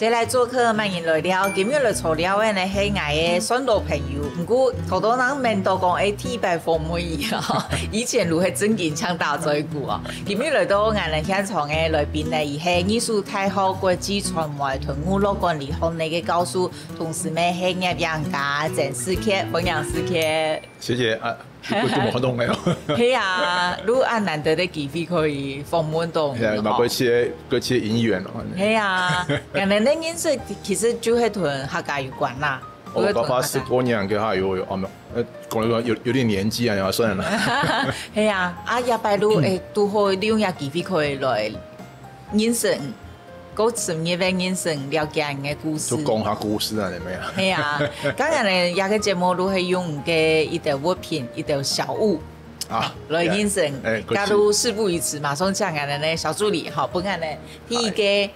这来做客欢迎来了，今日来坐了的呢是我的酸老朋友，不过好多人面都讲体白风味啊，以前如是正经抢大嘴鼓啊，今日来到我们现场的来宾呢，伊是艺术太好国际传媒屯务乐观理行那个教授，同时呢是业养家郑思克，欢迎思克。谢谢啊。我这么活动没有？是啊，如按难得的机会可以访问到，係啊，各些姻緣咯。係啊，人哋呢件事其實就係同客家有關啦。我爸爸10多年嘅下有哦，講到有點年紀啊，又算啦。係啊，也拜路都可以利用下機會可以來認識。嗰專業嘅人生了解人嘅故事，都講下故事啊，你咩啊？係啊，今日咧有個節目都係用嘅一條物品、一條小物啊來認識。假如事不宜遲，馬上請我哋咧小助理，好，本日咧第一個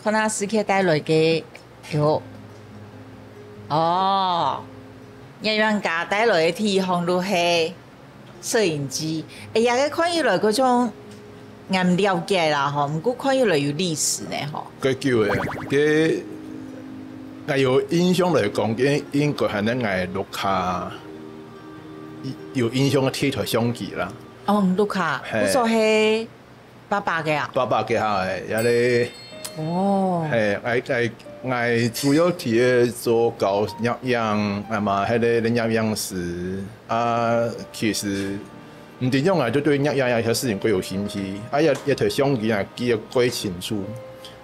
可能思克帶來嘅有哦，業養家帶來嘅第一項都係攝影機，也個看起來嗰種。我唔了解啦，嗬，唔過看起來有歷史呢，嗬。佢叫嘅，我有印象嚟講，嘅應該係咧我錄卡有印象嘅鐵台相機啦。哦，錄卡，嗰個係爸爸嘅啊。爸爸嘅係有啲。哦。係我主要係做搞攝影，係嘛？係啲攝影師啊，其實。唔點樣啊？就對一些事情都有興趣。一台相機啊，記得幾清楚。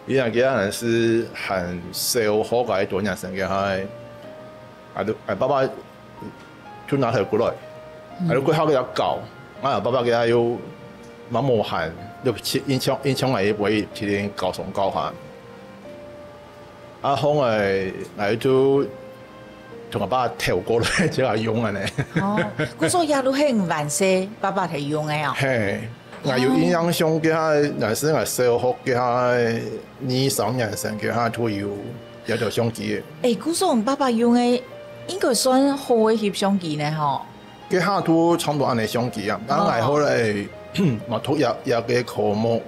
其實人是很少好嘅多人生嘅係，爸爸就拿台過來，佢考嘅教，爸爸嘅要蠻無限，要印象係會天天教上教下。後來就。同我爸跳過來就係用嘅呢。哦，嗰所也都係萬歲，爸爸係用嘅啊。係，我有印象上嘅係，但是我小學嘅係2-3年生嘅係都有一條相機嘅。嗰所爸爸用嘅應該算好嘅翕相機呢，嗬。嘅係都差唔多按你相機啊，但係後來我讀一個科目，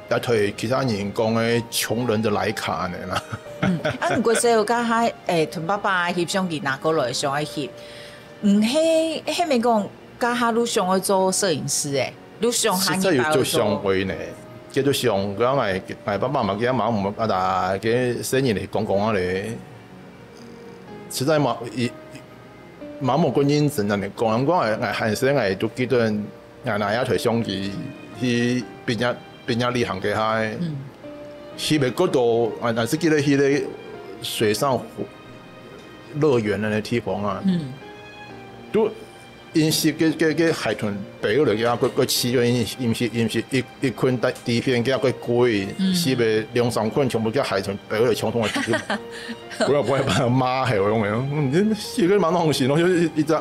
一台其他人講嘅窮人的徠卡呢啦。唔過細個家同爸爸翕相機拿過來上去翕，唔係咪講家下都上去做攝影師誒，都上下業包做。上會呢，叫做上嗰我爸爸嘛叫馬唔啊，但嘅生意嚟講啊你，實在馬冇個認真嚟講，我係時我都記得我拿一台相機去邊一旅行嘅係。去嘅嗰度，我是記得去咧水上樂園嗰啲地方啊，都因是嘅海豚飛落嚟嘅，佢飼咗因是一群底片嘅佢龜，是咪2-3群全部嘅海豚飛落嚟搶通嘅，佢又幫佢把媽係咁樣，唔知佢蠻好笑咯，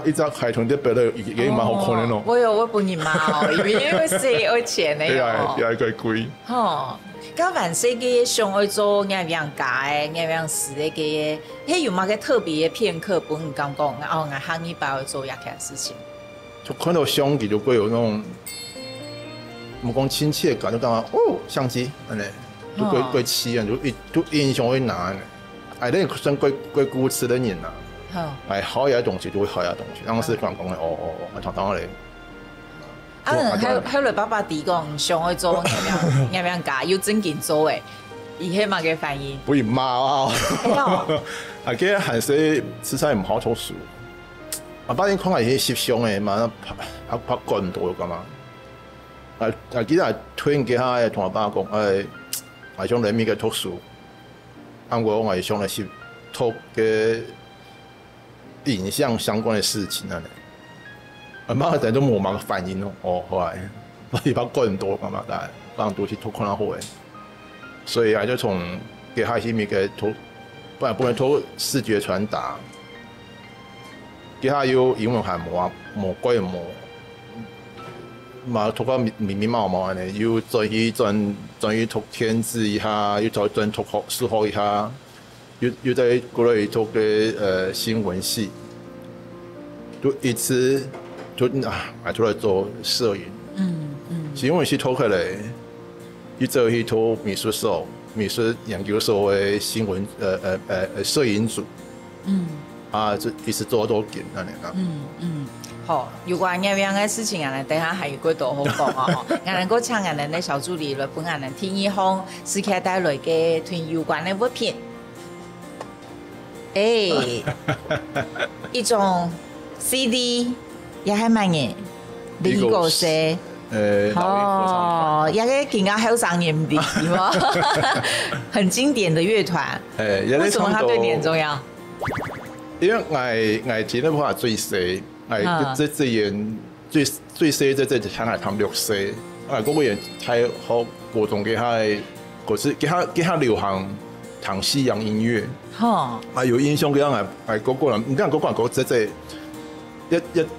一隻海豚啲飛落已經蠻好看嘅咯。我本人嘛，因為我寫我錢嘅哦，又係佢龜。哦。咁萬歲嘅上去做業養家嘅業養師嘅嘅，係有乜嘅特別嘅片刻本唔敢講，我行業包去做一件事情。就看到相機就會有那種，冇講親切感，就感覺哦相機，安尼，就會黐啊，就印象會難嘅。你算貴古詞的人啊，好嘢東西就會好嘢東西，當時講嘅我當嚟。後來爸爸啲講上去做業養家，要正經做嘅，而係乜嘅反應？不如罵啊！佢係說實在唔好讀書。爸你看下啲攝像嘅嘛，拍過唔到㗎嘛。記得推薦下同我爸講，我想嚟咪嘅讀書，我想嚟攝讀嘅影像相關嘅事情啊。媽仔都冇乜反應咯，後來我哋拍過唔到㗎嘛，但係可能都是讀可能好嘅，所以就從嘅開始咪嘅讀，不然讀視覺傳達，其他要英文係冇鬼冇，嘛讀個密麻麻嘅，要再去轉去讀填字一下，要再轉讀數學一下，要再過來讀嘅新聞系，就一次。就出來做攝影，新聞系讀起來，一做去讀美術所，美術研究所的新聞攝影組，就一直做多件安尼啦。好，有關咁樣嘅事情啊，等下還有幾多好講啊！我哋個請我哋嘅小助理來幫我哋聽一項世界帶來嘅同有關嘅物品。一種 CD 也係乜嘢？呢個是一個更加後生年啲，很經典的樂團。為什麼它對你很重要？因為我前一排最細。這人最細這香港談6歲，嗰個人睇好各種嘅係，佢係流行談西洋音樂，有印象嘅係嗰個人，唔知嗰個人講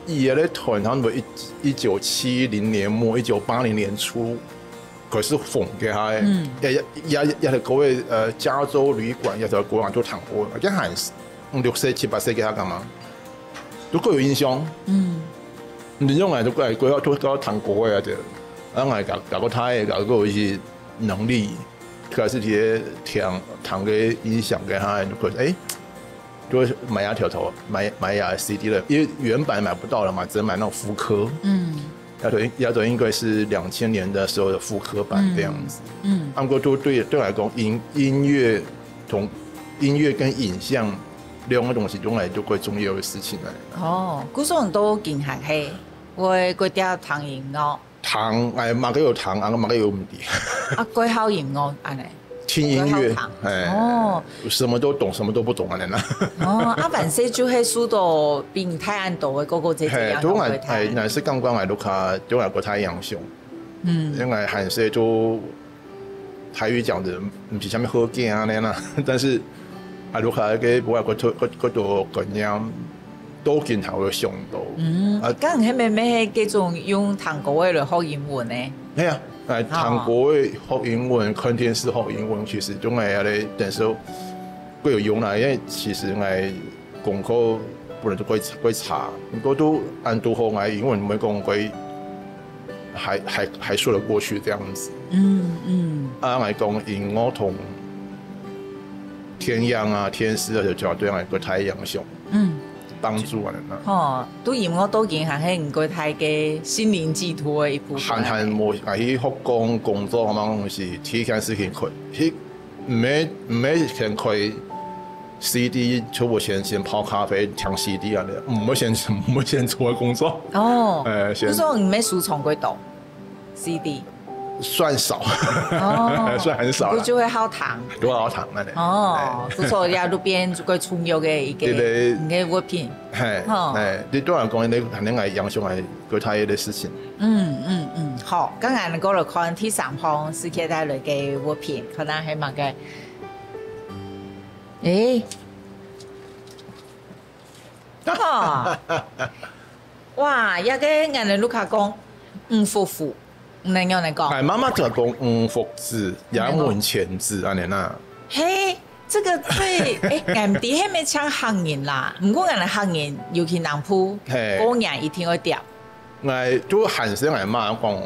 一咧團，差唔多1970年末1980年初，佢是紅嘅係，也係嗰位加州旅館，也係嗰個人都談過，佢係6歲7、8歲嘅佢幹嘛？都各有印象，你用嚟都搞談國嘅啫，搞個睇，搞個是能力，佢是啲談嘅音響嘅佢，就買一條頭，買一 CD 了，因為原版買不到了嘛，只能買那種復刻，要對應該是2000年的時候的復刻版這樣子，不過都對來講，音樂跟影像。兩個東西用嚟做最重要嘅事情嚟。嗰種都見客氣，會嗰啲彈音樂。馬幾有彈，馬幾有唔啲。佢考音樂安尼。聽音樂。什麼都懂，什麼都不懂安尼啦。凡是就係數到比太安多嘅嗰個這樣。都係是剛剛嚟到卡，都係個太陽熊。因為韓式都台語講的唔是啥物好驚安尼啦，但是。如果係我嗰度咁樣都見頭嘅上到。咁係咪嗰種用韓國嘅嚟學英文呢？係啊，韓國嘅學英文，看電視學英文，其實仲係你電視都有用啦。因為其實我功課本來就幾差，不過都按都學我英文唔係講幾，還說得過去這樣子。我講英語同。天陽啊，天師就叫對我個太陽上，幫助我啦。都音樂都見係唔個太嘅心靈寄託嘅一部分。閒冇喺學工作咁樣東西，提前時間開，唔係先開 CD， 出國先泡咖啡聽 CD 啊，唔會先出嚟工作。嗰種唔係輸從嗰度 CD。算少，算很少。佢就會好糖，都好糖嘅。不錯，喺路邊個重要嘅一個物品。你都係講你肯定係影響係具體嘅事情。好，今日我嚟看第3項世界帶來嘅物品，可能係乜嘅？哇！一個人哋盧卡講夫婦。能用嚟講，媽媽就講福字，也門前字安尼啦。嘿，這個對，俺哋係咪唱漢人啦？唔過俺哋漢人尤其南部，過年一定會掉。我都韓式俺媽講，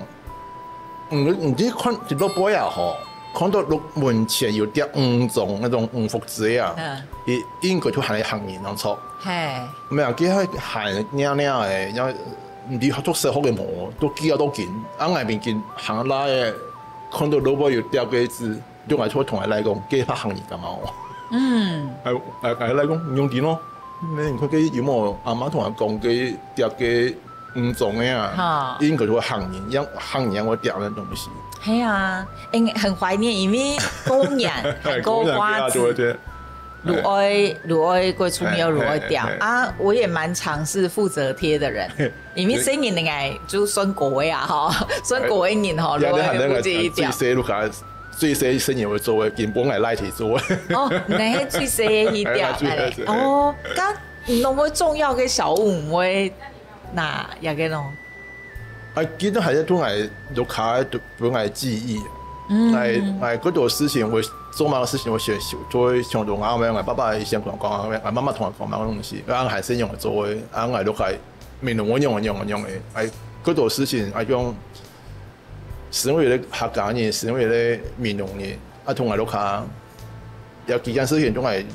唔知看直播播呀嗬，看到門前有掉5種那種福字啊，應該都係漢人當錯。係，唔係啊，佢係韓娘娘嘅，因為。唔知做社會嘅模都記都見，外邊見行拉嘅，看到老婆有掉個字，對我同人嚟講，幾黑行業㗎嘛？係嚟講用電咯，你佢嘅有冇阿媽同人講嘅掉嘅5種嘅啊？應該都係行業我掉嘅東西。係啊，很懷念，因為過年過瓜子。滷愛過春有滷愛掉啊！我也蠻嘗試負責貼的人，因為新年嘅就算過呀哈，算過一年哈，滷愛不介意掉。最細新年會做嘅，根本係拉提做嘅。你係最細一掉咁唔會重要嘅小物唔會嗱有嘅咯。記得係一種係錄卡本係記憶，係嗰度事情會。做乜嘅事情我學習，做上到啱嘅，我爸爸以前講，我媽媽同我講乜東西，我係先用嚟做嘅，我都係面同我用嘅，係嗰度事情係用，使我哋客家人，使我哋面容嘅，同我落卡，有幾件事情總係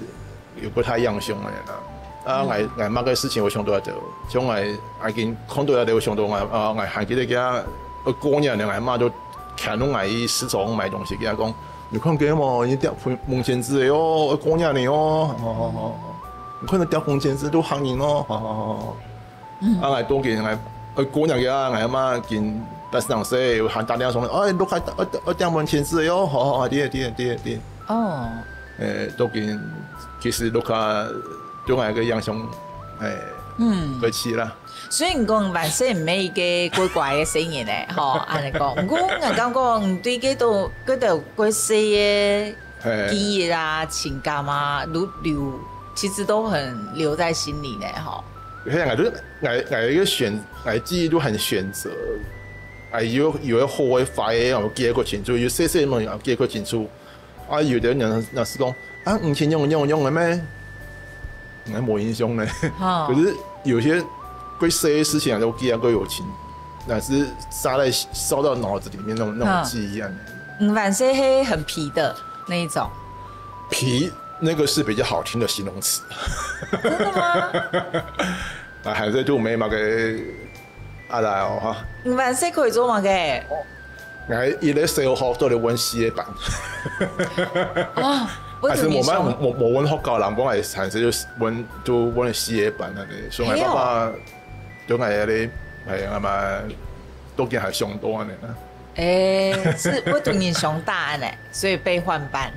有不太一樣上嘅啦。我乜嘅事情我想到就，像我見看到我想到我還記得佢過年我媽都看到我市場買東西，佢講你看見冇？你掉夢前子嘅哦，過年嚟哦，你看到掉夢前子都行人哦，我多見我過年嘅我媽見。但是當時我喊打電話講，哎，都開我掉夢前子喲，好，啲。哦。都見其實都卡仲係個樣上佢似啦。雖然講萬世唔係一個怪怪嘅聲音咧，嗬，按你講，不過我感覺唔對嗰度嗰些記憶啊、情感啊，其實都很留在心裡咧，嗬。我一個我記憶都很選擇。有一好嘅快嘅，我記得清楚；有細細問，我記得清楚。有啲人那是講以前用嘅咩？我冇印象咧。可是有些對細嘅事情都記得有情，但是燒到腦子裡面那種記憶啊。萬世係很皮的那一種。皮，那個是比較好聽的形容詞。真的嗎？還是都沒嘛個。來哦哈！萬世可以做嘛嘅？我一嚟小學都嚟溫詩班。哦，還是冇溫學校人講係還是都溫詩班啊！你所以我爸爸都係你係啊嘛，都見係上多啊你啦。是不同人上大呢，所以被換班。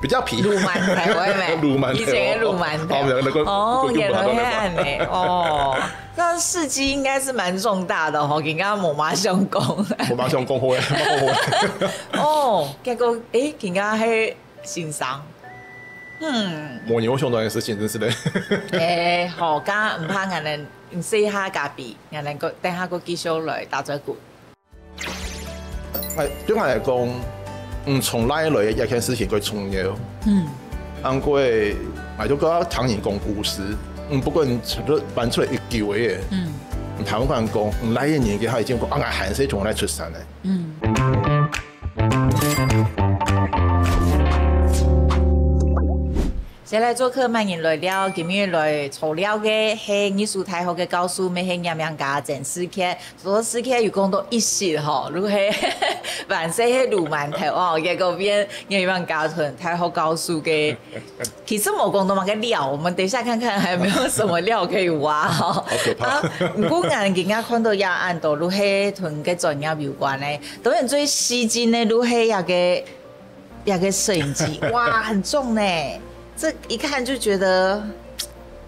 比較皮。魯曼台會咩？以前嘅魯曼台。哦，原來係呢。哦。那事蹟應該是蠻重大的嗬，人家冇馬上講，冇馬上講好嘅，哦，結果人家係先生，冇嘢好想到嘅事情真是咧。好，家唔怕人哋試下隔壁，人哋個等下個繼續來打嘴鼓。對我嚟講，從哪一類一件事情佢重要，按過我都覺得唐人講故事。不過你搬出來一舊嘅，台灣人講，來一年紀他已經講，我韓式從來出山嘅。先來做客慢人來了，今日來材料嘅係藝術大學嘅教授，咪係啱啱教鄭思凱，所思凱有講到一時吼，如係萬世係魯曼台哦，嘅嗰邊啱啱教團大學教授嘅，其實冇講到嘛個料，我們等一下看看還有沒有什麼料可以挖哈。好可怕！唔過人家看到也按到，如係同嘅專業有關咧，當然最吸睛嘅如係一個攝影機，哇，很重呢。這一看就覺得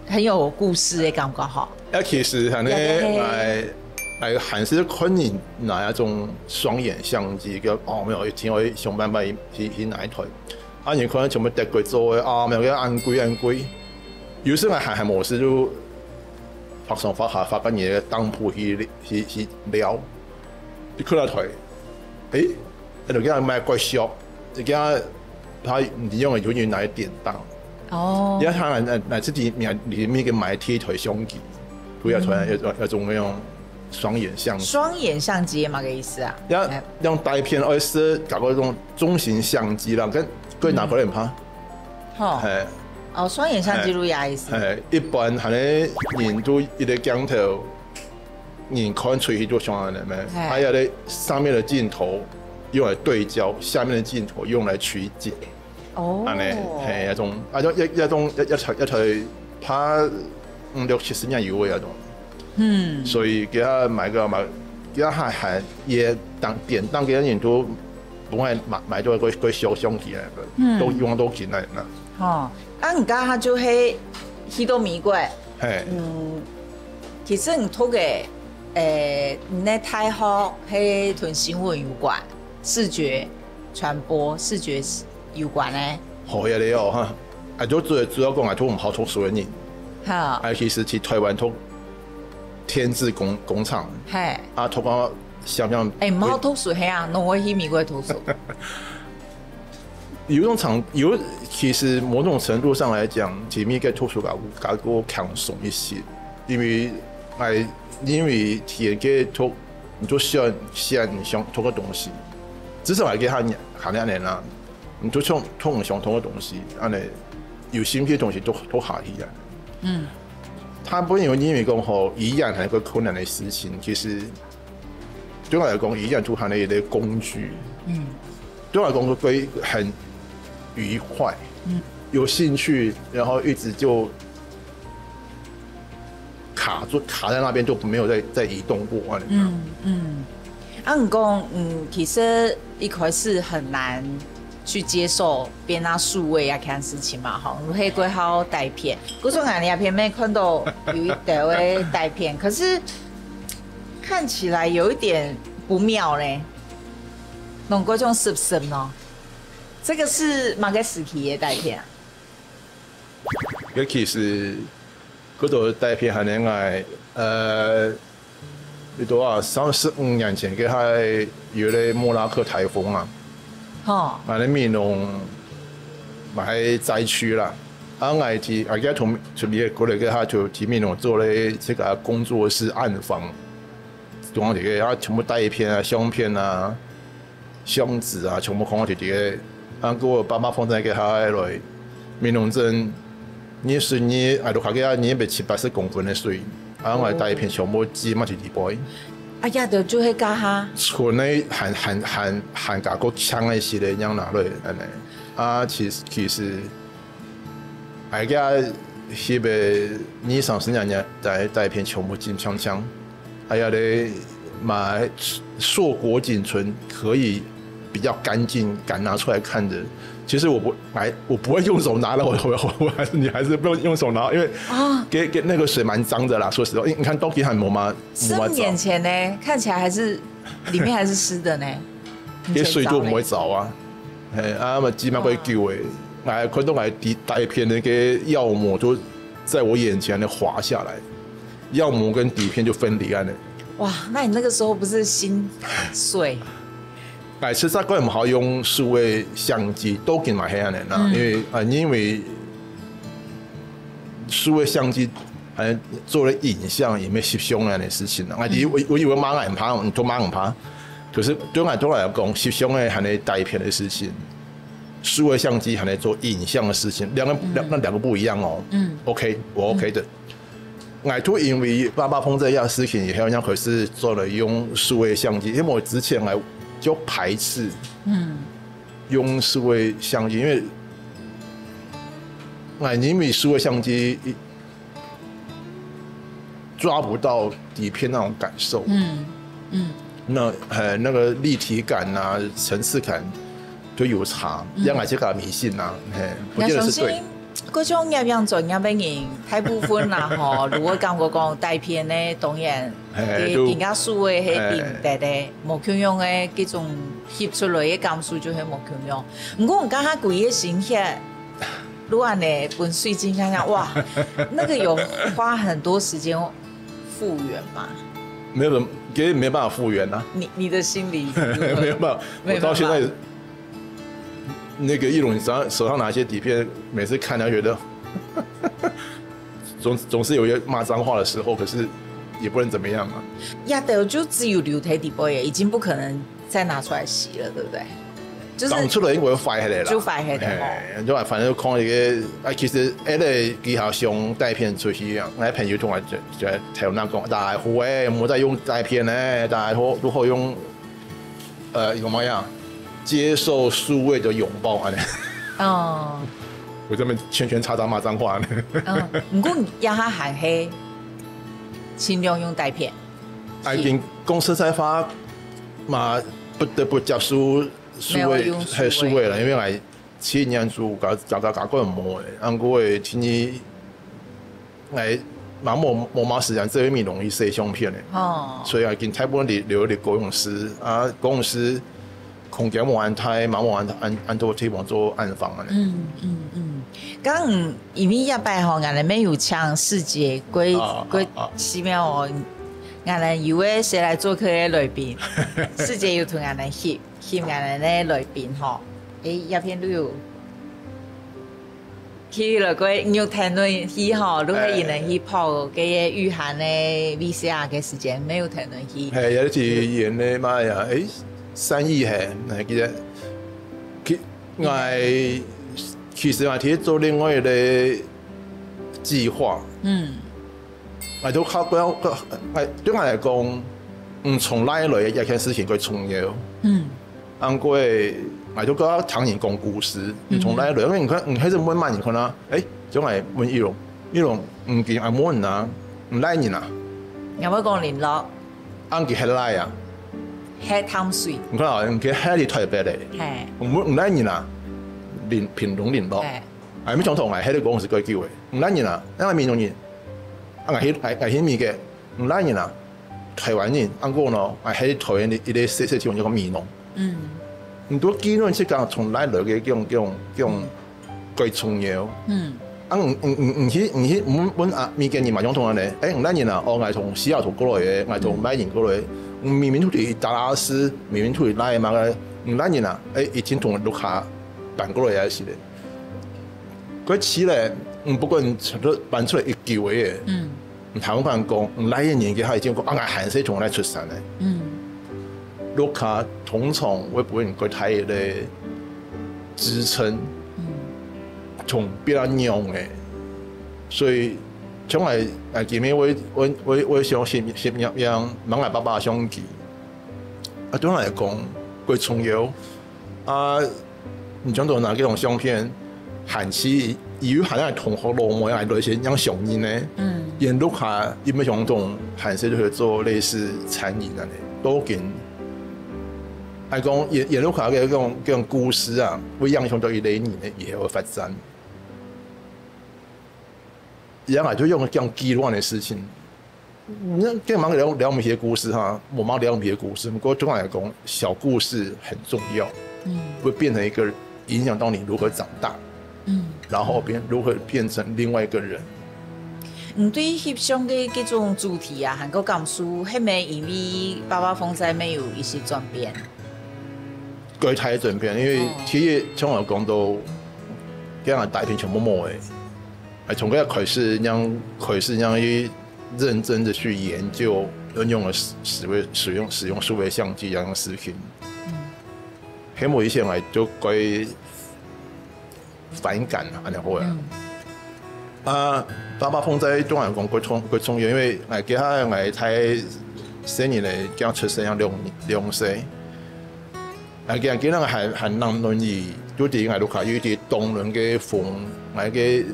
很有故事嘅感覺哈。其實係咧，係韓式昆人拿一種雙眼相機嘅，沒有聽我上班班去哪一台，你可能全部德國做嘅，沒有按貴，有時我係模式就發上發下發緊嘢當鋪去聊，你看到台，你就叫買貴小，你叫他你用嘅就用來典當。哦，而家可能自己裡面嘅買鐵台相機，佢有台有種嗰種雙眼相機。雙眼相機嘛嘅意思啊？用大片而是搞嗰種中型相機啦，跟哪個人拍？係哦，雙眼相機都有意思。係一般係咧，人都一個鏡頭，人看出去就雙眼咩？還有咧上面嘅鏡頭用來對焦，下面嘅鏡頭用來取景。哦，係一種一台拍60-70年有嘅一種，所以給他買，給他還也典當嘅人都本來買咗個小相機嚟，都用到進來啦。哦，而家他就係許多美國，其實你睇嘅你大學係同新聞有關，視覺傳播、視覺有關咧。好呀，你哦哈，就主要講都唔好讀書嘅人，係其實去台灣讀天字工廠，係讀個想唔好讀書係啊，我去美國讀書。其實某種程度上來講，前面嘅讀書較個強鬆一些，因為前嘅讀你就需要你想讀個東西，至少係給他兩年啦。你就像相同的东西，安尼有新的东西都下去啊。他本有因为讲吼，语言系一个困难的事情，其实对我来讲，语言就含了一个工具。对我来讲会很愉快，有兴趣，然后一直就卡在那边，就没有再移动过。你讲，其实一开始很难去接受变那数位啊看事情嘛，哈，如黑龟好带片，可是俺那片没看到有一台位带片，可是看起来有一点不妙嘞，弄过种是不是呢？这个是哪个时期的带片啊？其实嗰度带片係應該你多啊35年前嘅係有咧莫拉克颱風啊，我哋面農喺災區啦，我而家同邊過嚟嘅佢就喺面農做咧這個工作室暗房，總之嘅全部帶片啊、相片啊、箱子啊，全部放喺啲嘅，給我爸爸放在嘅佢來面農鎮。你水你都看見你被780公分的水，我帶一片小木枝嘛，就地杯。呀，就做迄家哈。村內含加個槍的時咧，樣拿落嚟，其實，家迄個20-30年帶一片小木枝槍，咧買碩果僅存，可以比較乾淨，敢拿出來看的。其實我不會用手拿的，你還是不用手拿，因為給那個水蠻髒的啦。說實話，你看冬天還冇嘛？4年前呢，看起來還是裡面還是濕的呢。啲水都唔會走啊，嘛基本上會救誒。看到帶片那個藥膜就在我眼前的滑下來，藥膜跟底片就分離了。哇，那你那個時候不是心碎？其實嗰陣唔好用數位相機，都見埋係安尼啦，因為數位相機做了影像也沒翕相安尼事情啦。我以為馬眼怕，都馬眼怕，可是對我來講，翕相嘅係你帶片的事情，數位相機係你做影像的事情，兩個不一樣哦。OK， 我 OK 的。我都因為爸爸碰這樣事情以後，可是做了用數位相機，因為我之前就排斥用數位相機，因為數位相機抓不到底片那種感受，那個立體感啊、層次感都有差，讓我這個迷信啊，我覺得是對。嗰種樣樣做樣俾人大部分啦吼，如果講帶片咧，當然更加數位係點得咧，冇強用嘅嗰種翕出來嘅感數就係冇強用。唔過我剛剛規個形象，如果呢本水晶看看，哇，那個有花很多時間復原嘛？沒辦法復原啊！你的心理沒有辦法，我到現在。那個一龍手上拿一些底片，每次看他覺得總是有些罵髒話的時候，可是也不能怎麼樣啊。呀，對，就只有留喺底杯，已經不可能再拿出來洗了，對不對？就是當出來應該會壞起來啦，就壞起來哦。就反正看一個，其實嗰個技巧上帶片出去啊，我朋友同我就頭那講，大好誒，唔好再用帶片咧，大好如何用一個乜樣？接受數位的擁抱啊！我這邊圈叉叉罵髒話呢。不過也係含係盡量用帶片。間公司開發嘛，不得不接受數位係數位啦，因為我7年做搞個唔冇嘅，我會聽你冇時間，這咪容易攝相片嘅。所以我見大部分留啲公司啊，公司。空間冇安太，冇安多地方做暗房啊。剛因為一擺吼，俺哋沒有搶世界過奇妙哦，俺哋以為誰來做客嘅來賓，世界又同俺哋翕俺哋咧來賓吼，一片都有。去了個牛潭輪去吼，如果有人去跑嗰個御寒嘅 VCR 嘅時間，沒有潭輪去。係有一次演咧媽呀，3億係，記得我其實我睇做另外一個計劃，我都靠講，對我嚟講，從哪一類一件事情佢重要，按過我都講聽人講故事，從哪一類，因為你開始問慢人看啦，總係問一種唔見阿冇人啊，唔拉人啊，有冇講聯絡？按佢係拉啊，係貪水，你看啊，佢係你台北嚟，唔拉人啊，平東聯絡。係咩總統係喺度講是句叫嘅，唔拉人啊，因為面容人，危險面嘅，唔拉人啊，台灣人，按個呢係喺台灣啲啲地方有個面容，唔多見到即係從來來嘅種最重要，唔去本啊面嘅人嘛總統咧，唔拉人啊，我係從西雅圖過來嘅，我係從馬英過來，明明出嚟達拉斯，明明出嚟拉嘛嘅，唔拉人啊，已經同盧卡辦過來也是咧。佢似咧，不過人搬出嚟一叫嘅，台灣人講，來嘅年紀係已經講，我韓式從來出生嘅，盧卡通常會俾人佢睇嘅支撐，從比較娘嘅，所以從來見面我想攝樣問我爸爸相機，總嚟講佢重要，唔講到哪幾種相片。韓式有可能係同學羅模係類似樣上癮咧，沿路下有咩種種韓式就去做類似餐飲啊，都見。係講沿路下嘅種故事啊，會影響到一類年嘅以後嘅發展。而家係就用這樣記錄嘅事情，跟忙聊一些故事哈，我忙聊一些故事，不過總嚟講，小故事很重要，會變成一個影響到你如何長大。然後如何變成另外一個人？對翕相嘅嗰種主題啊，韓國感受係咪因為爸爸風仔沒有一些轉變？具體嘅轉變，因為其實從我講到，這樣大片全部冇嘅，從嗰個開始讓去認真的去研究，用了使用數位相機這樣視頻，喺某一些嚟就歸。反感啊，安尼好啊！爸爸風仔中人講佢重要，因為我記下我睇細年嚟剛出生有兩歲，我記得我係男輪椅，有啲我都睇有啲動輪嘅風，我嘅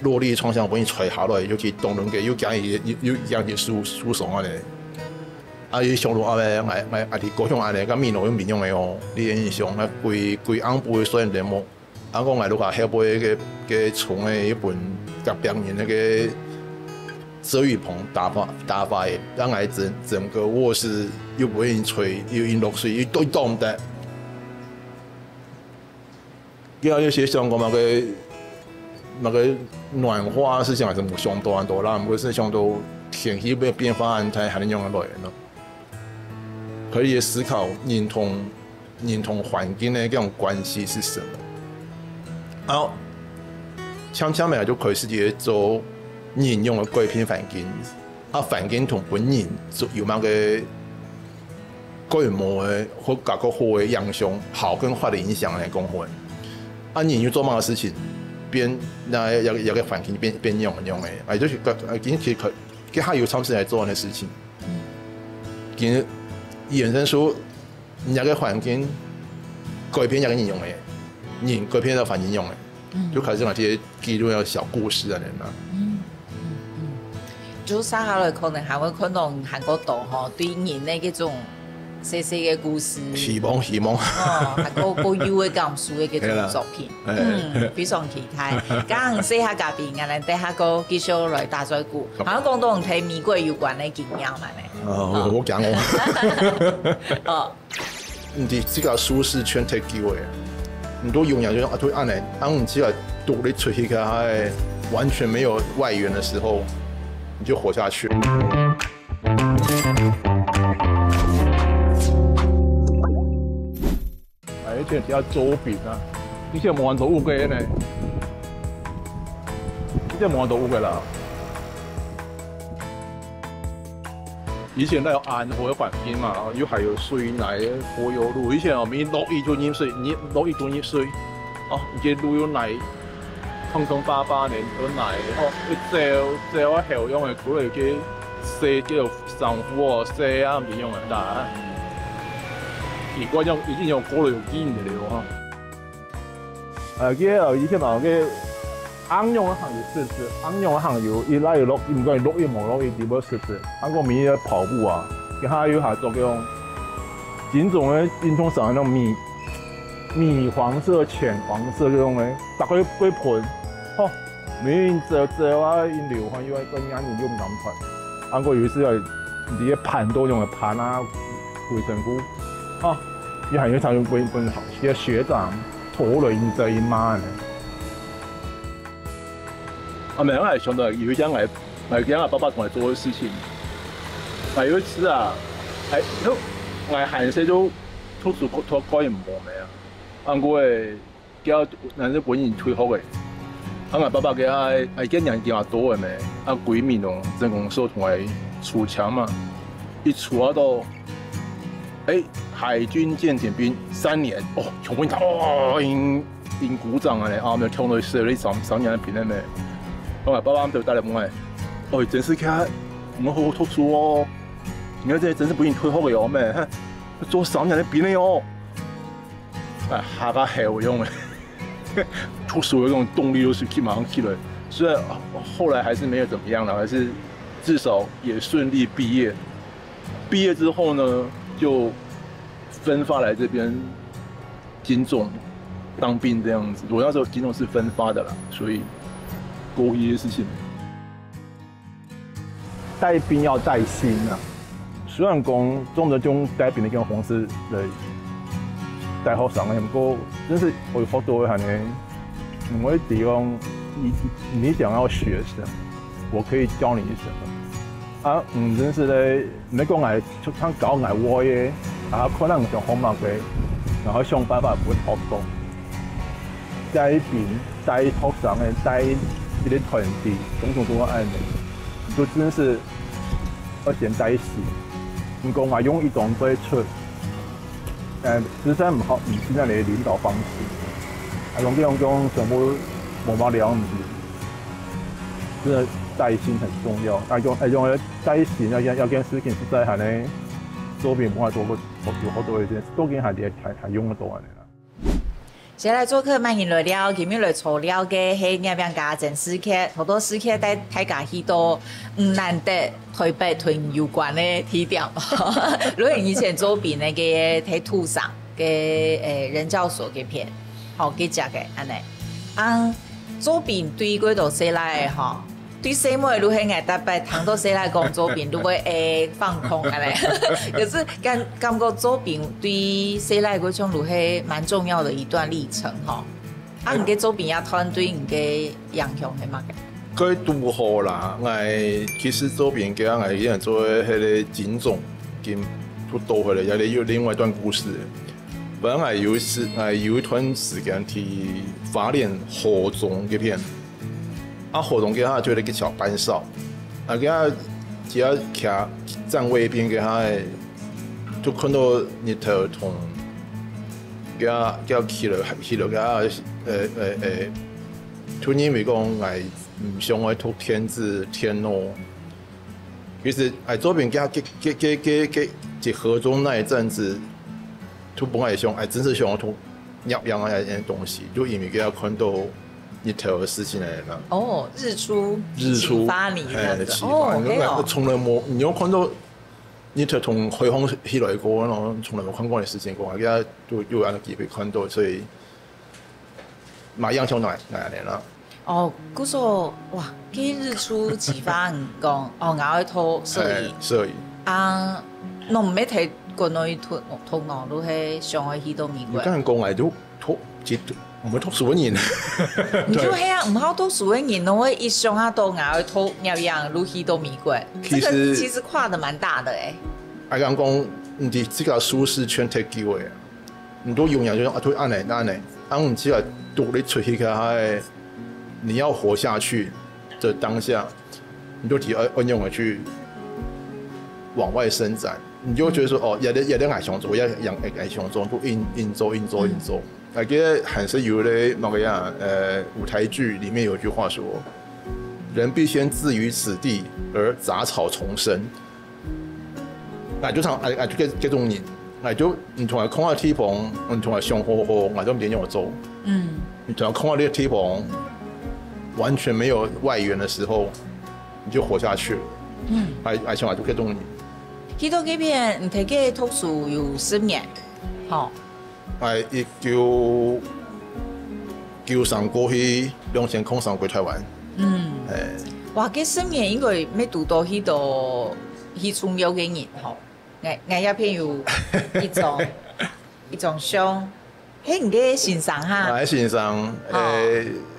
落地窗上俾人吹下來，有啲動輪嘅有講啲輸送啊咧，有上路啊咧，我啲高雄啊咧，咁面路有面用嘅哦，啲印象啊貴昂貴雖然冇。我講我下尾嘅從嘅一本甲表演那個遮雨棚打發嘅，讓我整個臥室又不會吹，又陰落水，又對凍的。然後有些想講那個暖化事情係冇相當啦，唔過是相當天氣嘅變化才係用得來咯。可以思考人同環境嘅這種關係是什麼？好，悄咪就開始嘢做人用嘅改變環境，環境同本人有某個規模嘅或各個好嘅影響，好跟壞嘅影響嚟講會。人要做乜嘅事情，變有個環境變用嘅，就是其實有嘗試嚟做嘅事情，見衍生出有個環境改變有個人用嘅。人改變到環境用嘅，就開始那些記錄有小故事啊，就撒下來可能還會看到韓國島吼對人嘅嗰種細細嘅故事，希望，韓國高優嘅感受嘅嗰種作品，非常期待。剛細下嘉賓，我哋等下個繼續來打嘴鼓，好像講到同美國有關嘅經驗嘛咧。我講我，你這個舒適圈太機會。很多永遠就都按嚟，當你只係獨立出去嘅，完全沒有外援的時候，你就活下去。而且要周邊啊，呢啲冇人到嘅呢，呢啲冇人到嘅啦。以前那有安徽的环境嘛，又还有水奶、柏油路。以前我们落雨就淹水，落雨就淹水。哦，而路有奶，0088年有奶，哦，一我後用的過嚟去洗叫上火洗啊，唔是用的大。而嗰種已經用過嚟有煙嘅了哈。以前嘛嘅昂用嘅行業是昂用嘅行業，伊拉有落，唔管落雨冇落雨，基本是。韓國民跑步啊，佢下有下做嗰種種種嘅運動上那種米黃色、淺黃色嗰種咧，大概幾盆，吼，明做啊，因流汗，因為跟眼睛又唔敢穿。韓國有時係啲盤都用嘅盤啊，衛生褲，吼，伊係要常用本啲學長拖落因做因媽咧。啊，沒有，我想到有一件我爸爸同我做嘅事情。有一次啊，我閒時都圖書館講嘢唔冇咩啊。韓國誒叫人哋本人退學嘅，我爸爸叫係見人叫多嘅咩？閨蜜咯，真講說同佢出牆嘛，一出到海軍艦艇兵3年，哦，全部哦，因鼓掌啊咧，啊，咪搶到寫你3年嘅片咧咩？我爸爸就帶嚟問我，哦，真是佢唔好好讀書哦，你看這真是本人退學嘅哦咩？做3年嘅片咧哦。下個好用的，讀書的那種動力就是馬上起來。雖然後來還是沒有怎麼樣了，還是至少也順利畢業。畢業之後呢，就分發來這邊警總當兵這樣子。我那時候警總是分發的啦，所以多一些事情。帶兵要帶心啊！雖然講中的種帶兵的這種方式來。大學生嘅，不過真是會學到係呢，每個地方你想要學什麼，我可以教你什麼。啊，真是咧，你講係出趟搞藝窩嘅，可能上好默嘅，然後想辦法會學到。帶兵、帶學生嘅、帶一啲團體，種種案例，就真是要先帶死。唔講話用一種對出。實際唔是那你嘅領導方式，用這種全部冇乜了唔是，真係帶心很重要。用帶心要件事情實在係呢，周邊冇做過有好多嘅嘢，都見係用得到嘅啦。先來做客慢行來了，今日來初了嘅係咁樣家政時刻，好多時刻帶大家去到唔難得台北屯有關嘅地點。如果以前做邊那個喺土上嘅人教所嘅片，好幾隻嘅安尼。做邊對嗰度寫來嘅吼，對細妹如係愛台北，談到寫來講做邊，如果放空安尼。可是感覺做邊對寫來嗰種如係蠻重要的一段歷程吼。唔嘅做邊也團隊唔嘅影響係乜嘅？佢拄好啦，其實做邊嘅我以前做迄個警總，兼都倒回來，有另外一段故事。本來有一段時間去花蓮河中嗰邊，河中嘅他做了一個小班哨，佢只要徛站位邊嘅他，就看到日頭同佢起落佢突然為講唔想去讀天字天咯，其實左邊佢河中那一陣子。都本來想，真是想讀入樣啊樣東西，就因為佢看到日頭嘅事情嚟啦。哦，日出啟發你，啟發你。從來冇，你有看到日頭同海風起來過，然後從來冇看過嘅事情過，而家都有咁嘅機會看到，所以馬上就嚟嚟啦。哦，嗰個哇，佢日出啟發人講，哦，我去拖攝影。啊，我唔係睇。國內同我都係上去到美國。有人講都唔會讀書嘅人。唔就係啊，唔好讀書嘅人，我一上下到外去讀一樣，都去到美國。這個其實跨得蠻大的誒。人講你這個舒適圈太機會啊，唔都用人就講按嚟，唔知係讀你出去嘅，你要活下去的當下，你都提按用嚟去往外伸展，你就会觉得说，哦，有点矮熊做，也矮熊做，不硬做。我记得还是有的那个样，舞台剧里面有句话说，人必先置于此地，而杂草丛生。就这种人，就唔同係空下天棚，唔同係上好，就點樣做？你同係空下呢個天棚，完全沒有外援的時候，你就活下去了。像就這種人。睇到幾篇唔睇嘅讀書有10年，吼。1993過去2003過台灣。哇！這10年應該沒讀到迄度迄重要嘅人吼。我一篇有一種傷，迄唔嘅欣賞哈。喺欣賞，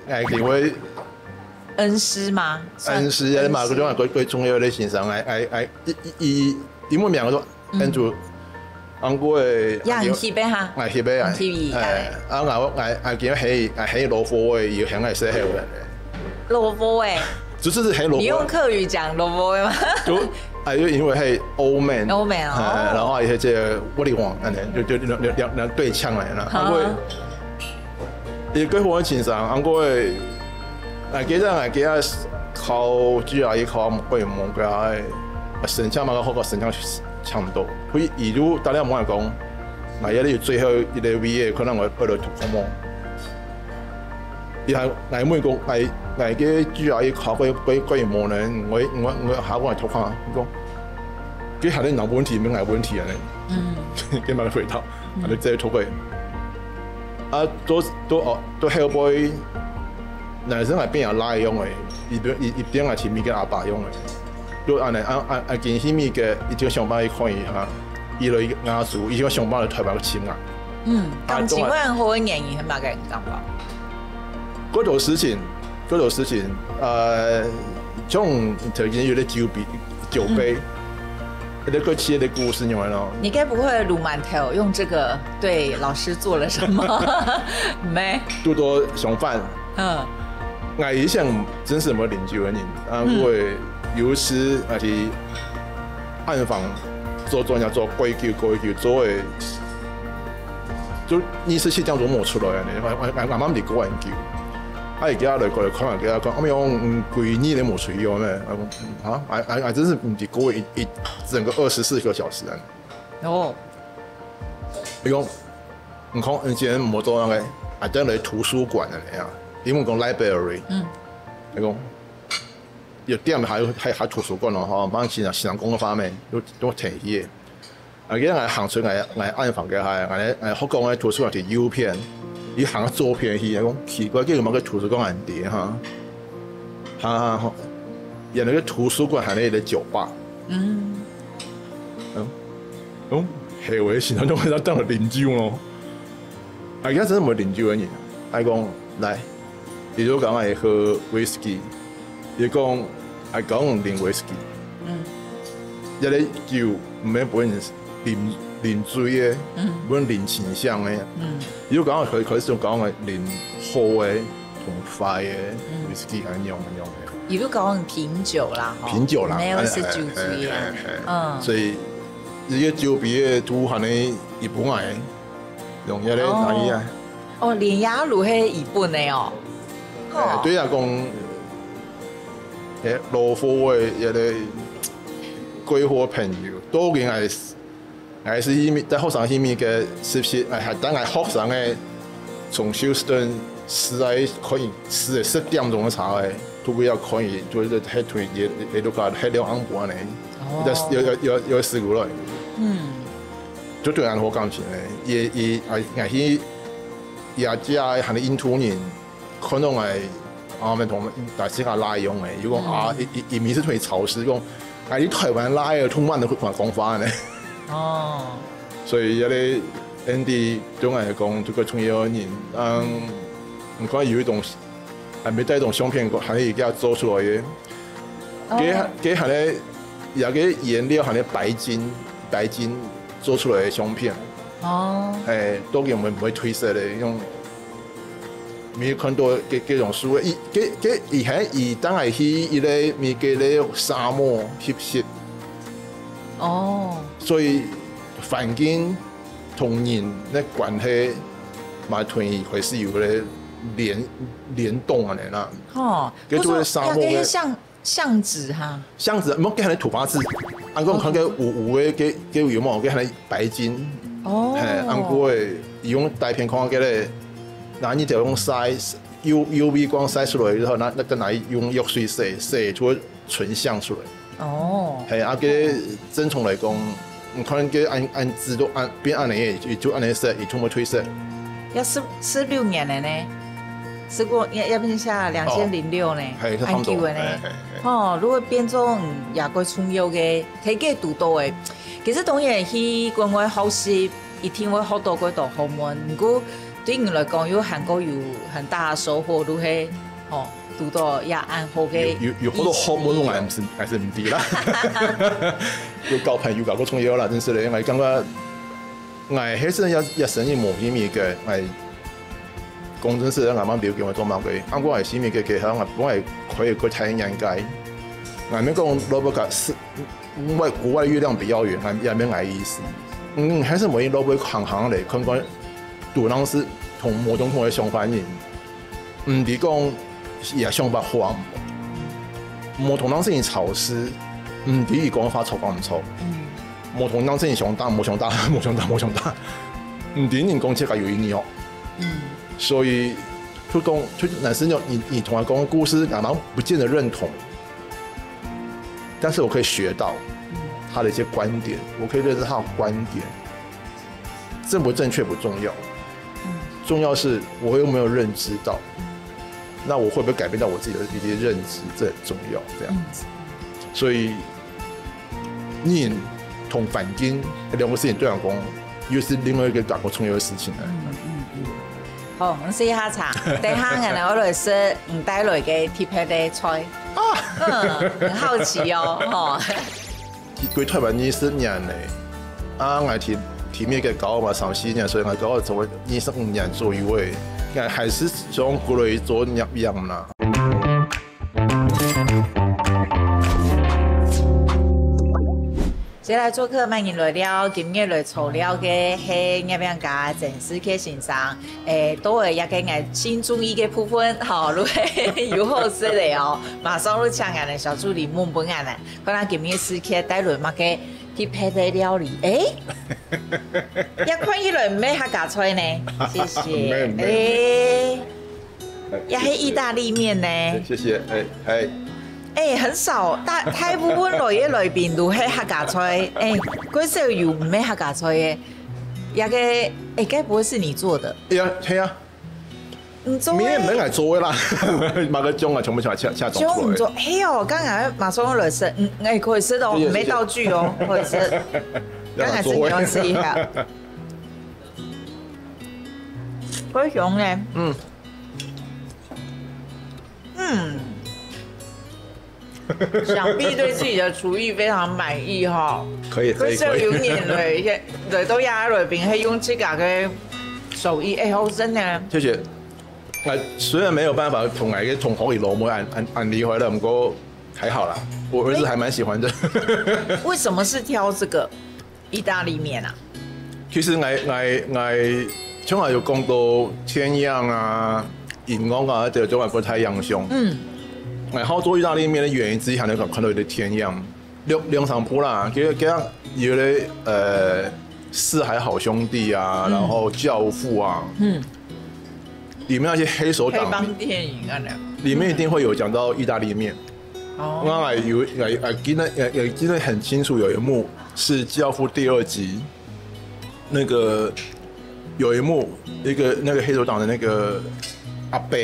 認為恩師嘛。恩師啊嘛，嗰種係最重要嘅欣賞，因為兩個都跟住。安過誒，也很翕嘅哈，翕嘅啊，TV，我見喺羅浮誒，要響係寫喺度嘅。羅浮誒，就是喺羅浮。你用客語講羅浮誒嗎？就因為係 old man， 然後係即係我哋講，就兩對槍嚟啦。安過誒，佢好欣賞，安過誒，記得靠主要依靠過門嘅神槍嘛，嗰個神槍。差唔多，佢而如大家冇人講，我一定要最後一個 V 可能我去到突破。然後我每個我嘅主要要考嗰樣冇呢，我考過嚟突破，講，佢係你有問題咩？有問題啊你，佢問你回答，你直接突破。都 help 男生係邊有拉用嘅，一邊係前面嘅阿爸用嘅。都安尼見起面嘅，伊就上班去看伊哈，伊來亞數，伊就上班嚟台灣嘅錢啊。咁情況好嘅原因係乜嘅感覺？嗰種事情，種就已經有啲酒杯，有啲個企業的故事，你知道？你該不會魯饅頭用這個對老師做了什麼？沒。多多上飯。我以前真是冇研究嘅人，因為。有時係暗房做人家做規矩，做誒，就意思是這樣做冇出來嘅。我啱啱嚟個研究，而家來過來看，而家講，我咪講規年你冇出去咩？我講嚇，真是唔係過一整個24個小時啊！哦，你講唔講？以前冇做那個，真係圖書館啊你啊，因為講 library，你講。有點喺圖書館咯，嗬，幫市場工嘅方面都提議。而家我行出我暗房嘅係，我學講嘅圖書館條 U 片，伊行個照片去，講奇怪，叫乜個圖書館人哋嚇，人哋個圖書館係你嘅酒吧。係喎，市場中喺度當研究咯。而家真係冇研究嘅人，係講嚟，你都講係喝 whisky。伊講係講啉威士忌，一個酒唔係本啉醉嘅，本啉清香嘅。如果講佢想講係啉好嘅同快嘅威士忌係用嘅。如果講品酒啦，品酒啦，沒有是酒醉嘅。所以呢個酒比嘅都係你日本嚟用一個哪樣？哦，連雅魯係日本嘅哦。對啊，講。羅浮嘅一啲歸貨朋友，當然係依面，在學生依面嘅是係等係學生嘅從休斯頓時係可以10點鐘嘅茶嘅，都比較可以，就是喺團嘢都講喺兩安半嚟，有事故來，就對人好感情嘅，而係而家係啲印度人，可能係。咪同大家拉用嘅，如果而面是同潮濕講，你台灣拉嘅通灣都同人講翻咧。所以有啲 Andy 總係講，這個從業人，唔可以有一種係咪帶一種相片，係而家做出來嘅。佢係咧有啲顏料係咧白金做出來嘅相片。當然唔會褪色嘅用。咪看到幾種書，以前當係去一個咪嘅咧沙漠翕攝，哦，所以环境同人的关系，嘛同伊会是有咧联动啊，你啦。哦，佮做沙漠嘅巷子哈，巷子，冇佮迄土八字，按讲看佮有嘅叫有冇，佮迄白金，哦，按过诶，用大片看佮咧，拿你就用晒 UV 光晒出来之后，那跟拿用药水晒出纯相出来。哦，系啊，佮正常来讲，你看佮按字都按变按年，也就按年色，也全部褪色。要16年了呢，试过要变下2006呢，按旧的呢。哦，如果变做也过重要嘅，睇嘅读到嘅，其實當然去國外學習，一天會學到嗰度學問。不過對我來講，有韓國有很大嘅收穫，都係哦讀到也按好嘅。有好多學問，我還是唔知啦。有交朋友搞過重要啦，真是咧，我感覺我係真一生意無意味嘅，我工程師咧，啱啱了解我做乜嘅，啱我係使命嘅技巧，我係可以去睇人界。我們講羅伯格是國外月亮比較圓，也沒愛意思。還是每羅伯行嚟看看，杜朗是同某種同嘅相反人，唔係講也相白話，某同當是人潮濕，唔係講法錯講唔錯。某同當是人上大，冇上大，冇上大，冇上大，唔係人講這個有意義哦。所以就講，就男生你同我講故事，啱啱不見得認同。但是我可以學到他的一些觀點，我可以認識他的觀點，正不正確不重要，重要是我有沒有認知到，那我會不會改變到我自己的一些認知，這很重要，這樣子。所以，人同環境兩個事情對我講，又是另外一個搞重要的事情。好，我試下茶，等下我來食唔帶來嘅鐵皮嘅菜。很好奇哦，佢台灣24年嘞，我提面嘅搞嘛34年，所以我搞做25年左右嘅，我還是想過來做入樣啦。接來做客歡迎來了，今日來炒料嘅係入樣家鄭思克先生，都係一個我新注意嘅部分，好，如果有好食的哦，馬上就請我哋小助理問本我哋，可能今日思克帶來乜嘅鐵皮的料理，一看起來唔係客家菜呢，謝謝，也係意大利麵呢，謝謝，很少，大部分來嘅裏邊都係客家菜。嗰時候又唔係客家菜嘅，一個該不會是你做的？係啊，唔做明天唔係做嘅啦，買個鐘啊，全部請做出來。唔做，剛才馬上來食，可以食到，沒道具哦，可以食。剛才是你要試一下。高雄呢？想必對自己的廚藝非常滿意哈。可以。佢就有年來到亞裏邊係用自家嘅手藝，好真嘅。謝謝。我雖然沒有辦法同我嘅同學攞妹按離開了，不過還好啦，我兒子還蠻喜歡的。為什麼是挑這個意大利麵啊？其實我從來有講到天樣啊、銀光啊，這種不太一樣上。我好做意大利麵的原因之一，係你看到佢的天樣，兩場鋪啦，佢有啲四海好兄弟啊，然後教父啊，裡面那些黑手黨，黑幫電影啊，裡面一定會有講到意大利麵。我記得很清楚，有一幕是《教父》第2集，那個有一幕，那個黑手黨的那個阿伯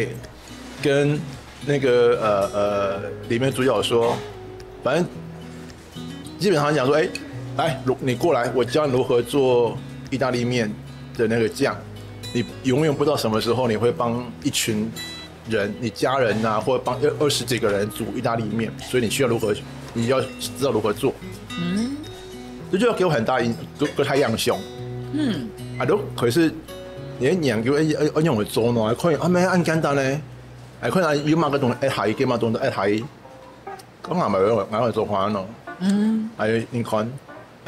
跟那個裡面主角說，反正基本上講說，來，你過來，我教你如何做意大利麵的那個醬。你永遠不知道什麼時候你會幫一群人，你家人啊，或者幫20幾個人煮意大利麵，所以你需要你要知道如何做。這就要給我很大個太陽胸。可是你研究用嚟做呢，可以咩按簡單咧？可能要買個東西係嘅嘛，東西係，咁係咪我嚟做飯咯？係你看，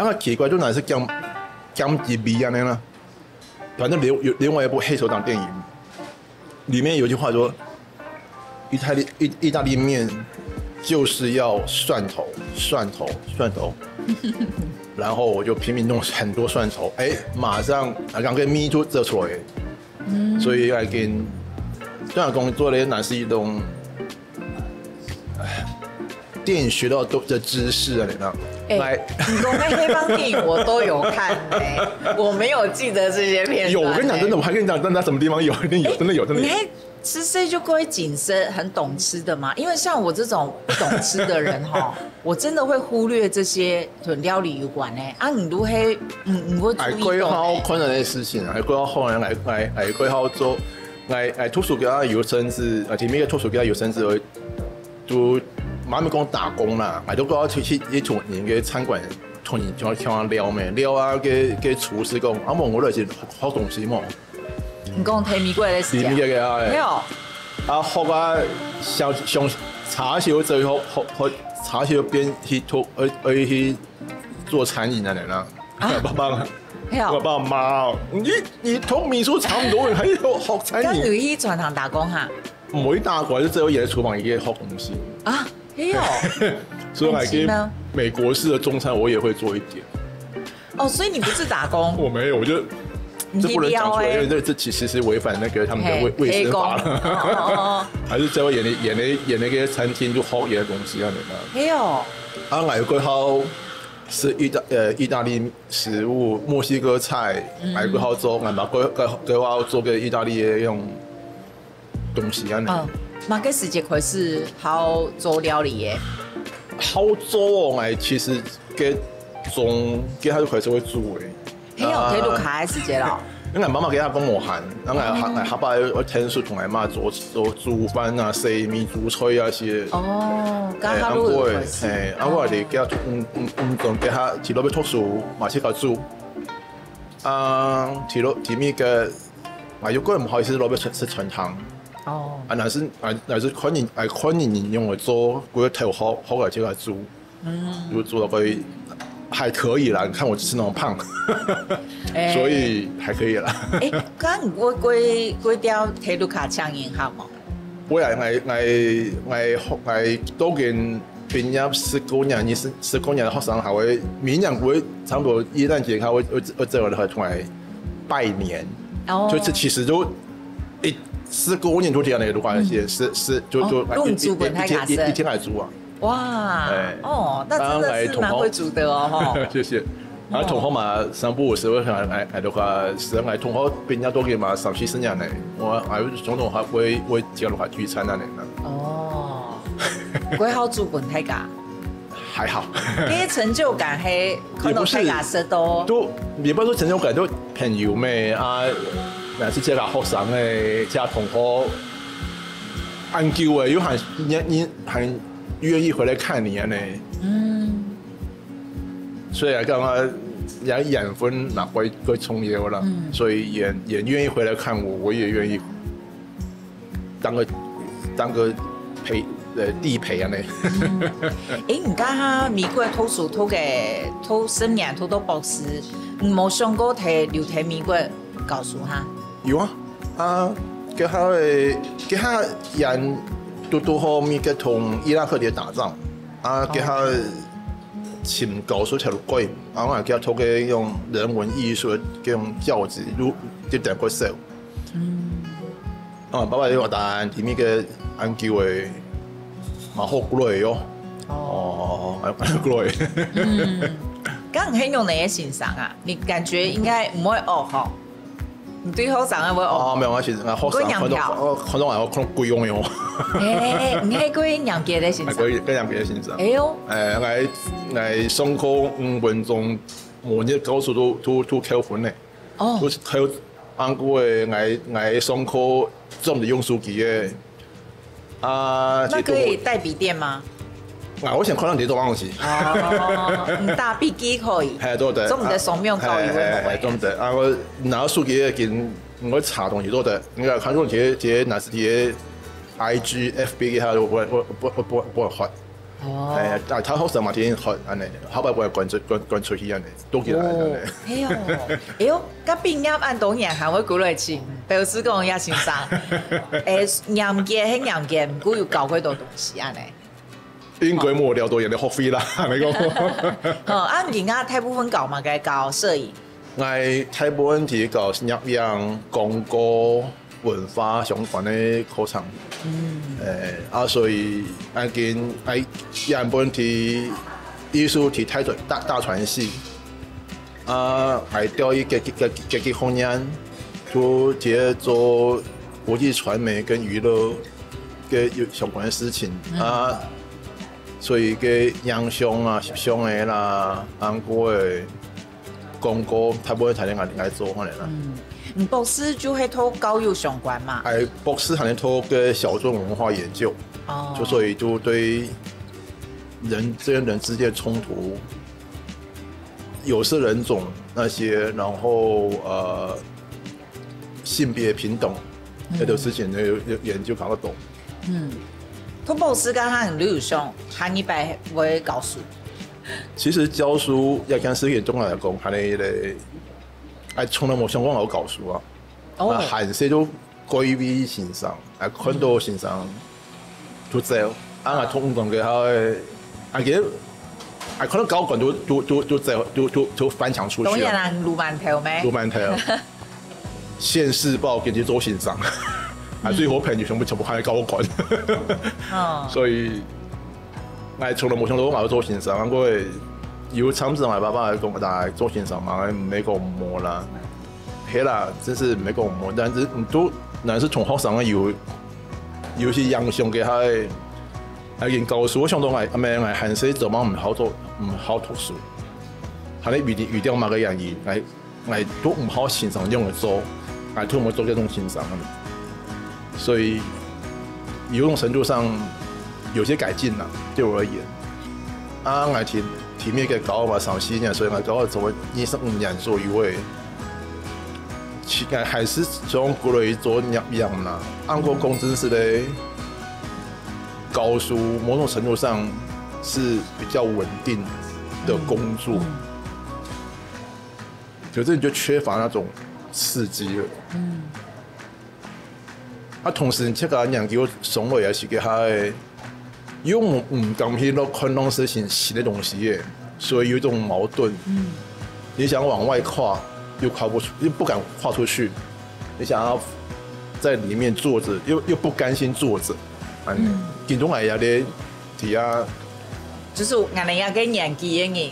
个奇怪就哪是讲几笔啊那啦。反正另外一部黑手党电影，里面有句话说，意大利面就是要蒜头，然后我就拼命弄很多蒜头，马上刚跟咪就做出来，所以来跟这样工作的哪是一种电影学到的知识啊，你知道？你说那黑帮电影我都有看我没有记得这些片段。有，我跟你讲真的，我还跟你讲，在什么地方有，一定有，真的有，真的有。吃这就各位谨慎，很懂吃的嘛。因为像我这种不懂吃的人我真的会忽略这些跟料理有关你如黑，我注意规划困难的事情啊，规划后来规划做，图书馆有甚至前面的图书馆有甚至都妈咪讲打工啦，都不要去一种人嘅餐馆，同人就去看料咩料啊，嘅厨师讲，我都是好东西嘛。你讲提米粿的事情，提米粿没有。學啊，上茶小最好學茶小邊去做餐飲的人啦。爸爸，我爸媽，你同秘書差唔多，還要學餐飲。咁你去全行打工哈？唔會打過，就只有喺廚房已經學東西。啊，沒有。所以喺美國式的中餐我也會做一點。所以你不是打工？我沒有，我就。這不能講出來，因為這其實是違反那個他們的衛生法了。還是在我演那個餐廳就好嘢嘅東西啊，你知道？外國好是意大利食物、墨西哥菜，外國好做，外國好做個意大利嘅用東西啊。哪個時節開始好做料理嘅？好做其實嘅種佢就開始會煮嘅。睇到卡嘅時節咯，因為媽媽給他講無限，下擺我聽說同阿媽做煮飯啊、洗面、煮菜啊些。咁下都會開。我哋給他仲給他提到要讀書，馬上佢煮。提面嘅，如果唔好意思，攞要食全糖。但是可能用嚟做嗰個頭好嚟叫佢煮，就做到佢。還可以啦，你看我就是那麼胖，所以還可以啦。咁我規條體育卡槍贏好冇？我都跟畢業19年的學生，還會明年會差不多元旦節，佢會這個同埋拜年。就其實就19年就這樣的話，是就一天來煮啊。哇，那真的是蠻會煮的謝謝。同學嘛，三不五時會係的話，是同學邊家多嘅嘛，30-40年嚟，我總同學會加入下聚餐啊嚟。會好煮飯太假？還好。啲成就感係看到太假食多。都也不是說成就感，都朋友咩啊，嗱是這個學生誒，這同學研究誒，有很願意回來看你呢。所以剛剛養分拿回重要了，所以也願意回來看我，我也願意當個地陪啊呢。而家美國讀書讀10年讀到博士，冇想過留喺美國教書哈？有佢下人。都好咪嘅同伊拉克嘅打仗，佢下請教書條路軌，我係佢讀嘅用人文藝術嘅用教育，都點個少。爸爸呢個答案，裡面嘅研究嘅蠻好過嚟喲。過嚟。咁很用哪些欣賞啊？你感覺應該唔會學？你對學生會學？沒有，我其實學生看到我可能貴用嘅。你係嗰啲洋嘅欣賞？嗰啲洋嘅欣賞。我上課5分鐘，模擬考試都扣分嘅。都扣按過嘅，我上課總係用手機嘅。那可以帶筆電嗎？我想可能你都忘記。唔帶筆記可以。係都得。總唔得雙面教育會都得。我拿手機嘅，我查東西都得。你看這哪是啲 IG、FB 嘅，我發。哦，但係頭上嘛天學安尼，後擺會關出去安尼，都起來安尼。哎呦，哎呦，甲畢業按當然還會鼓勵錢，表示講也欣賞。嚴格係嚴格，唔過要教幾多東西安尼。應該冇聊到人哋學費啦，你講。而家大部分教嘛，嘅教攝影。我大部分係教攝影、廣告、文化相關嘅課程。所以原本係藝術係睇大傳系，係調一個空間，就做國際傳媒跟娛樂嘅相關嘅事情所以嘅影像啊、攝像嘅啦、韓國嘅廣告，大部分睇嚟做可能啦。博士就係同教育相關嘛？博士係同個小眾文化研究，就所以就對人之間衝突、有色人種那些，然後性別平等呢啲事情研究搞得懂。同博士跟他很理想，他一般會教書。其實教書也跟事業重要嚟講，係你從來冇想過我教書啊！閒時都歸位先生，看到先生都走，通常嘅係記得可能教官都走，都翻牆出去。當然啦，魯曼頭咩？魯曼頭，縣市報跟住做先生，最好朋友全部係教官。所以我從來冇想到我做先生，我要參與我爸爸嚟講，但係做先生嘛，美國冇啦。係啦，真是美國冇，但是但是從學生有些影響嘅係研究書，我想到係閒時做乜唔好讀書，係你預定某個人係都唔好欣賞用嚟做，係都冇做這種欣賞，所以有種程度上有些改進啦，對我而言。我體面嘅搞嘛3-4年，所以我搞做25年左右嘅。還是想過來做攝影啦，按過工資是咧，教書某種程度上是比較穩定的工作，可是你就缺乏那種刺激了。同時這個研究上來也是給他，因為我唔敢去攞看當時新的東西嘅，所以有一種矛盾。你想往外跨。又跨不出，又不敢跨出去。你想要在裡面坐着，又不甘心坐着。見到我有啲睇下，就是我哋要跟年紀嘅人。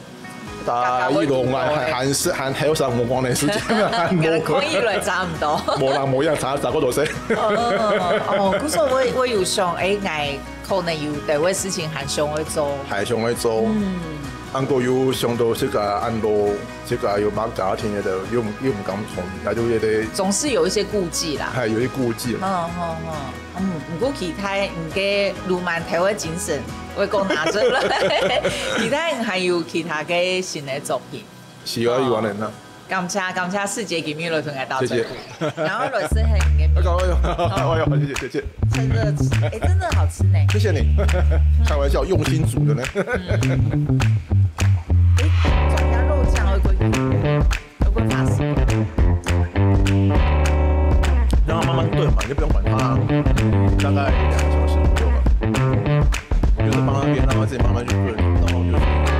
但係呢度還係有上冇講嘅事情，冇可以來差唔多。冇人冇人查嗰度先。咁所以我有想，我可能有第位事情還想去做。係想去做。我又想到這個安樂，這個有買家庭嘅就又唔敢同，但都有啲總是有一些顧忌啦。係有啲顧忌。唔過其他唔嘅魯曼頭嘅精神，我講拿出來，其他人還有其他嘅新嘅作品。是啊，有可能啦。感謝世界金玉來同我到這裡，然後來是很嘅。謝謝。真的吃，真的好吃呢。謝謝你，開玩笑，用心煮的呢。中間肉醬有個法式。讓它慢慢燉嘛，你就不用管它，大概2個小時左右吧。就是放那邊，讓它自己慢慢去燉，然後就是。